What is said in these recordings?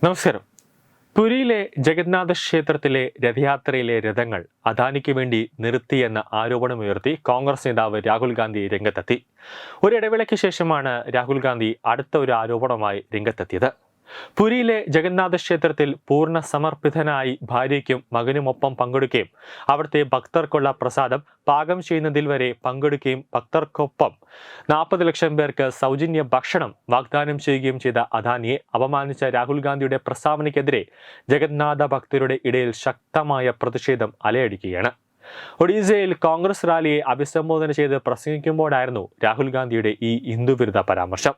നമസ്കാരം. പുരിയിലെ ജഗന്നാഥ ക്ഷേത്രത്തിലെ രഥയാത്രയിലെ രഥങ്ങൾ അദാനിക്ക് വേണ്ടി നിർത്തിയെന്ന ആരോപണമുയർത്തി കോൺഗ്രസ് നേതാവ് രാഹുൽ ഗാന്ധി രംഗത്തെത്തി. ഒരിടവേളയ്ക്ക് ശേഷമാണ് രാഹുൽ ഗാന്ധി അടുത്ത ഒരു ആരോപണവുമായി രംഗത്തെത്തിയത്. പുരിയിലെ ജഗന്നാഥ ക്ഷേത്രത്തിൽ പൂർണ്ണ സമർപ്പിതനായി ഭാര്യയ്ക്കും മകനുമൊപ്പം പങ്കെടുക്കുകയും അവിടുത്തെ ഭക്തർക്കുള്ള പ്രസാദം പാകം ചെയ്യുന്നതിൽ വരെ പങ്കെടുക്കുകയും ഭക്തർക്കൊപ്പം 40 ലക്ഷം പേർക്ക് സൗജന്യ ഭക്ഷണം വാഗ്ദാനം ചെയ്യുകയും ചെയ്ത അദാനിയെ അപമാനിച്ച രാഹുൽ ഗാന്ധിയുടെ പ്രസ്താവനയ്ക്കെതിരെ ജഗന്നാഥ ഭക്തരുടെ ഇടയിൽ ശക്തമായ പ്രതിഷേധം അലയടിക്കുകയാണ്. ഒഡീസയിൽ കോൺഗ്രസ് റാലിയെ അഭിസംബോധന ചെയ്ത് പ്രസംഗിക്കുമ്പോഴായിരുന്നു രാഹുൽ ഗാന്ധിയുടെ ഈ ഹിന്ദുവിരുദ്ധ പരാമർശം.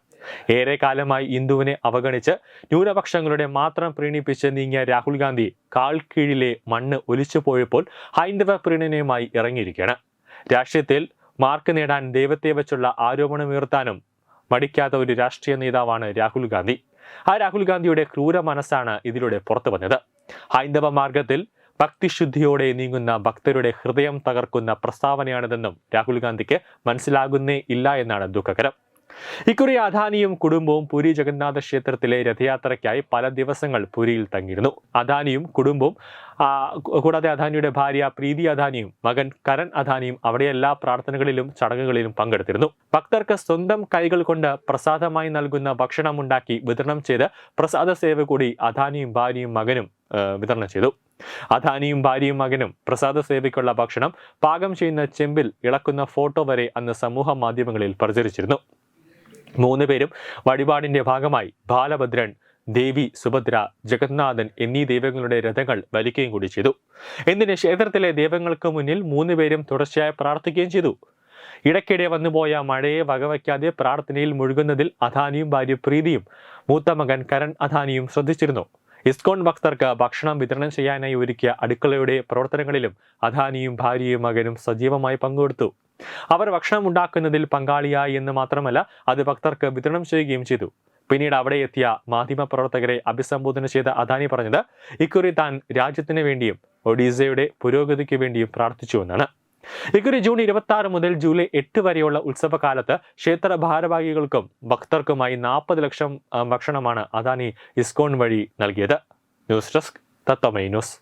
ഏറെക്കാലമായി ഹിന്ദുവിനെ അവഗണിച്ച് ന്യൂനപക്ഷങ്ങളുടെ മാത്രം പ്രീണിപ്പിച്ച് നീങ്ങിയ രാഹുൽ ഗാന്ധി കാൽ കീഴിലെ മണ്ണ് ഒലിച്ചു പോയപ്പോൾ ഹൈന്ദവ പ്രീണനയുമായി ഇറങ്ങിയിരിക്കുകയാണ്. രാഷ്ട്രീയത്തിൽ മാർക്ക് നേടാൻ ദൈവത്തെ വെച്ചുള്ള ആരോപണമുയർത്താനും മടിക്കാത്ത ഒരു രാഷ്ട്രീയ നേതാവാണ് രാഹുൽ ഗാന്ധി. ആ രാഹുൽ ഗാന്ധിയുടെ ക്രൂര മനസ്സാണ് ഇതിലൂടെ പുറത്തു വന്നത്. ഹൈന്ദവ മാർഗത്തിൽ ഭക്തിശുദ്ധിയോടെ നീങ്ങുന്ന ഭക്തരുടെ ഹൃദയം തകർക്കുന്ന പ്രസ്താവനയാണിതെന്നും രാഹുൽ ഗാന്ധിക്ക് മനസ്സിലാകുന്നേ ഇല്ല എന്നാണ് ദുഃഖകരം. ഇക്കുറി അദാനിയും കുടുംബവും പുരി ജഗന്നാഥ ക്ഷേത്രത്തിലെ രഥയാത്രയ്ക്കായി പല ദിവസങ്ങൾ പുരിയിൽ തങ്ങിയിരുന്നു. അദാനിയും കുടുംബവും കൂടാതെ അദാനിയുടെ ഭാര്യ പ്രീതി അദാനിയും മകൻ കരൺ അദാനിയും അവിടെ എല്ലാ പ്രാർത്ഥനകളിലും ചടങ്ങുകളിലും പങ്കെടുത്തിരുന്നു. ഭക്തർക്ക് സ്വന്തം കൈകൾ കൊണ്ട് പ്രസാദമായി നൽകുന്ന ഭക്ഷണം ഉണ്ടാക്കി വിതരണം ചെയ്ത് പ്രസാദ സേവ കൂടി അദാനിയും ഭാര്യയും മകനും വിതരണം ചെയ്തു. അദാനിയും ഭാര്യയും മകനും പ്രസാദ സേവയ്ക്കുള്ള ഭക്ഷണം പാകം ചെയ്യുന്ന ചെമ്പിൽ ഇളക്കുന്ന ഫോട്ടോ വരെ അന്ന് സമൂഹ മാധ്യമങ്ങളിൽ പ്രചരിച്ചിരുന്നു. 3 പേരും വഴിപാടിന്റെ ഭാഗമായി ബാലഭദ്രൻ, ദേവി സുഭദ്ര, ജഗന്നാഥൻ എന്നീ ദൈവങ്ങളുടെ രഥങ്ങൾ വലിക്കുകയും കൂടി ചെയ്തു. എന്തിന് ക്ഷേത്രത്തിലെ ദൈവങ്ങൾക്ക് മുന്നിൽ 3 പേരും തുടർച്ചയായി പ്രാർത്ഥിക്കുകയും ചെയ്തു. ഇടയ്ക്കിടെ വന്നുപോയ മഴയെ വകവയ്ക്കാതെ പ്രാർത്ഥനയിൽ മുഴുകുന്നതിൽ അദാനിയും ഭാര്യ പ്രീതിയും മൂത്ത മകൻ കരൺ അദാനിയും ശ്രദ്ധിച്ചിരുന്നു. ഇസ്കോൺ ഭക്തർക്ക് ഭക്ഷണം വിതരണം ചെയ്യാനായി ഒരുക്കിയ അടുക്കളയുടെ പ്രവർത്തനങ്ങളിലും അദാനിയും ഭാര്യയും മകനും സജീവമായി പങ്കെടുത്തു. അവർ ഭക്ഷണം ഉണ്ടാക്കുന്നതിൽ പങ്കാളിയായി എന്ന് മാത്രമല്ല അത് ഭക്തർക്ക് വിതരണം ചെയ്യുകയും ചെയ്തു. പിന്നീട് അവിടെ എത്തിയ മാധ്യമ പ്രവർത്തകരെ അഭിസംബോധന ചെയ്ത അദാനി പറഞ്ഞത് ഇക്കുറി താൻ രാജ്യത്തിന് വേണ്ടിയും ഒഡീസയുടെ പുരോഗതിക്ക് വേണ്ടിയും പ്രാർത്ഥിച്ചുവെന്നാണ്. ഇക്കുറി ജൂൺ 26 മുതൽ ജൂലൈ 8 വരെയുള്ള ഉത്സവകാലത്ത് ക്ഷേത്ര ഭാരവാഹികൾക്കും ഭക്തർക്കുമായി 40 ലക്ഷം ഭക്ഷണമാണ് അദാനി ഇസ്കോൺ വഴി നൽകിയത്. ന്യൂസ് ഡെസ്ക് തത്വമൈ ന്യൂസ്.